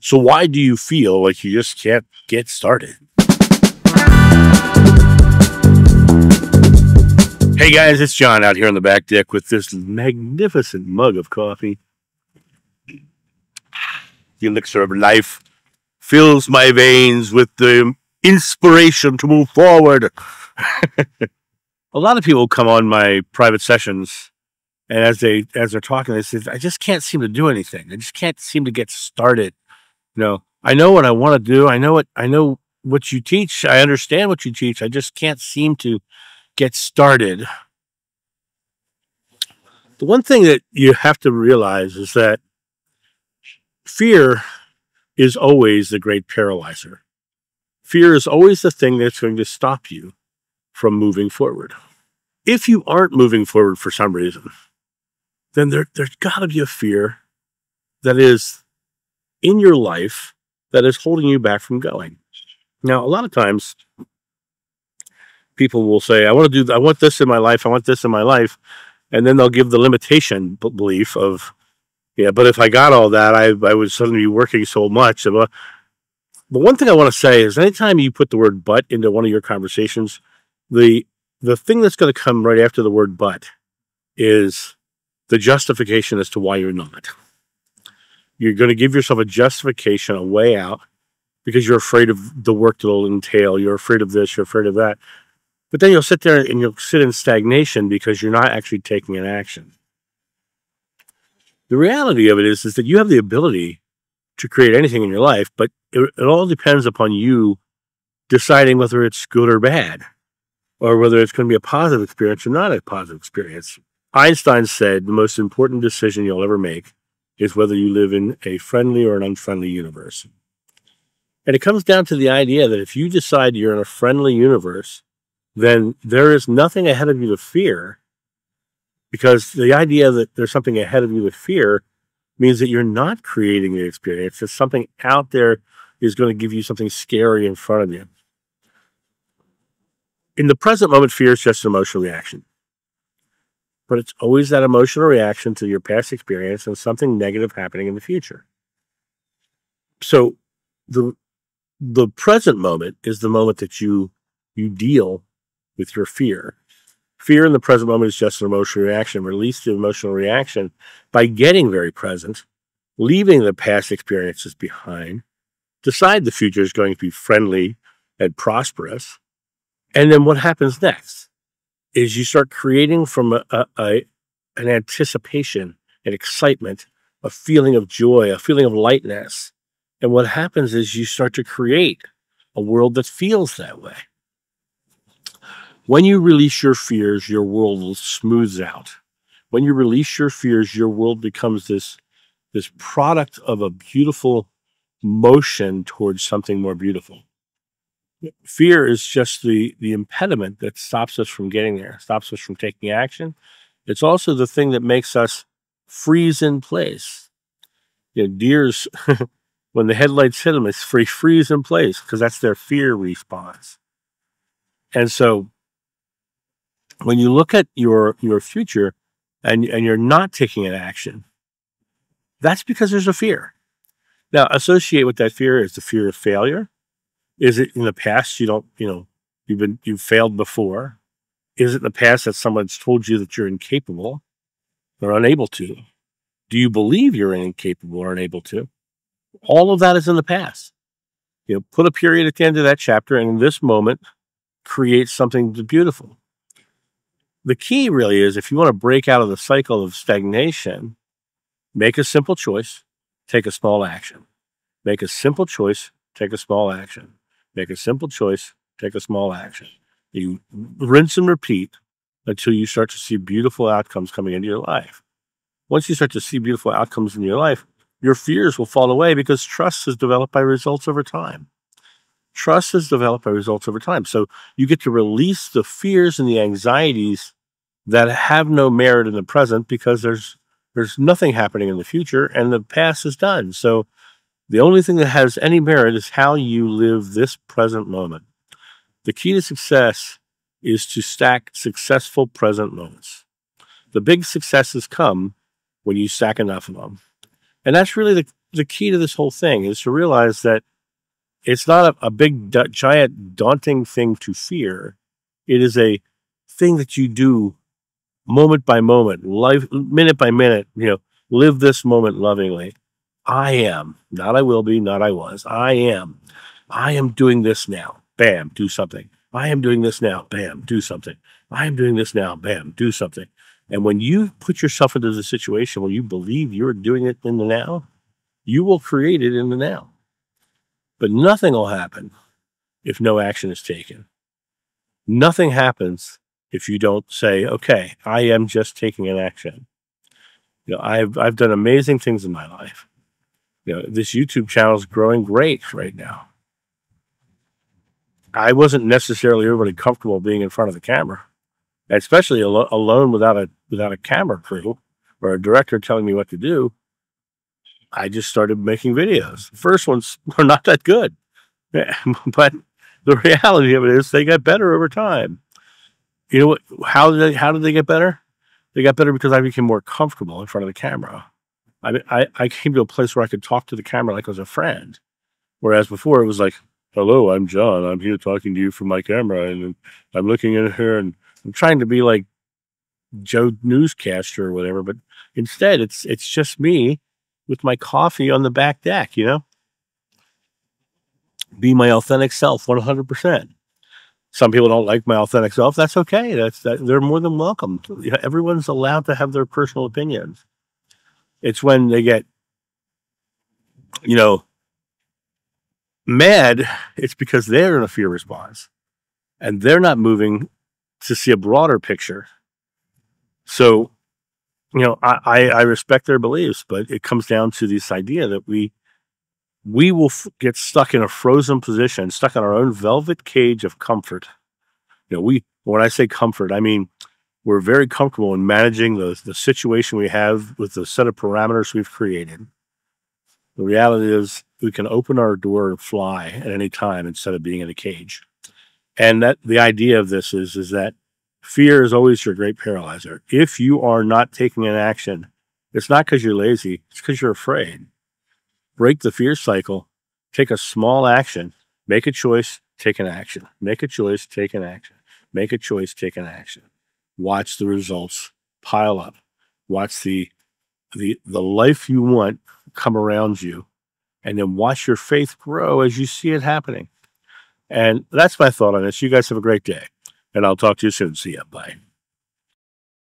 So why do you feel like you just can't get started? Hey guys, it's John out here on the back deck with this magnificent mug of coffee. The elixir of life fills my veins with the inspiration to move forward. A lot of people come on my private sessions, and as they're talking, they say, I just can't seem to do anything. I just can't seem to get started. I know what I want to do. I know what you teach. I understand what you teach. I just can't seem to get started. The one thing that you have to realize is that fear is always the great paralyzer. Fear is always the thing that's going to stop you from moving forward. If you aren't moving forward for some reason, then there's got to be a fear that is in your life that is holding you back from going. Now, a lot of times, people will say, I want this in my life, I want this in my life, and then they'll give the limitation belief of, yeah, but if I got all that, I would suddenly be working so much. But one thing I want to say is anytime you put the word but into one of your conversations, the thing that's going to come right after the word but is the justification as to why you're not. You're going to give yourself a justification, a way out, because you're afraid of the work that will entail. You're afraid of this, you're afraid of that. But then you'll sit there and you'll sit in stagnation because you're not actually taking an action. The reality of it is that you have the ability to create anything in your life, but it all depends upon you deciding whether it's good or bad, or whether it's going to be a positive experience or not a positive experience. Einstein said the most important decision you'll ever make is whether you live in a friendly or an unfriendly universe. And it comes down to the idea that if you decide you're in a friendly universe, then there is nothing ahead of you to fear, because the idea that there's something ahead of you to fear means that you're not creating the experience. It's something out there is going to give you something scary in front of you. In the present moment, fear is just an emotional reaction. But it's always that emotional reaction to your past experience and something negative happening in the future. So the present moment is the moment that you deal with your fear. Fear in the present moment is just an emotional reaction. Release the emotional reaction by getting very present, leaving the past experiences behind, decide the future is going to be friendly and prosperous. And then what happens next is you start creating from an anticipation, an excitement, a feeling of joy, a feeling of lightness. And what happens is you start to create a world that feels that way. When you release your fears, your world smooths out. When you release your fears, your world becomes this product of a beautiful motion towards something more beautiful. Fear is just the impediment that stops us from getting there, stops us from taking action. It's also the thing that makes us freeze in place. Deers, when the headlights hit them, it's freeze in place because that's their fear response. And so when you look at your future and you're not taking an action, that's because there's a fear. Now, associate with that fear is the fear of failure. Is it in the past you've failed before? Is it in the past that someone's told you that you're incapable or unable to? Do you believe you're incapable or unable to? All of that is in the past. Put a period at the end of that chapter, and in this moment, create something beautiful. The key really is, if you want to break out of the cycle of stagnation, make a simple choice, take a small action. Make a simple choice, take a small action. Make a simple choice, take a small action. You rinse and repeat until you start to see beautiful outcomes coming into your life. Once you start to see beautiful outcomes in your life, your fears will fall away because trust is developed by results over time. Trust is developed by results over time. So you get to release the fears and the anxieties that have no merit in the present because there's nothing happening in the future and the past is done. So the only thing that has any merit is how you live this present moment. The key to success is to stack successful present moments. The big successes come when you stack enough of them. And that's really the key to this whole thing is to realize that it's not a big, giant, daunting thing to fear. It is a thing that you do moment by moment, life, minute by minute, live this moment lovingly. I am, not I will be, not I was. I am. I am doing this now. Bam, do something. I am doing this now. Bam, do something. I am doing this now. Bam, do something. And when you put yourself into the situation where you believe you're doing it in the now, you will create it in the now. But nothing will happen if no action is taken. Nothing happens if you don't say, okay, I am just taking an action. I've done amazing things in my life. This YouTube channel is growing great right now. I wasn't necessarily really comfortable being in front of the camera, especially alone without a camera crew or a director telling me what to do. I just started making videos. The first ones are not that good, but the reality of it is they got better over time. You know what? How did they get better? They got better because I became more comfortable in front of the camera. I came to a place where I could talk to the camera like I was a friend, whereas before it was like, "Hello, I'm John. I'm here talking to you from my camera, and I'm looking in here, and I'm trying to be like Joe Newscaster or whatever." But instead, it's just me with my coffee on the back deck. Be my authentic self, 100%. Some people don't like my authentic self. That's okay. They're more than welcome. Everyone's allowed to have their personal opinions. It's when they get, mad, it's because they're in a fear response and they're not moving to see a broader picture. So, I respect their beliefs, but it comes down to this idea that we will get stuck in a frozen position, stuck in our own velvet cage of comfort. When I say comfort, I mean, we're very comfortable in managing the situation we have with the set of parameters we've created. The reality is we can open our door and fly at any time instead of being in a cage. And that the idea of this is that fear is always your great paralyzer. If you are not taking an action, it's not because you're lazy, it's because you're afraid. Break the fear cycle, take a small action, make a choice, take an action. Make a choice, take an action. Make a choice, take an action. Watch the results pile up. Watch the life you want come around you, and then watch your faith grow as you see it happening. And that's my thought on this. You guys have a great day, and I'll talk to you soon. See ya. Bye.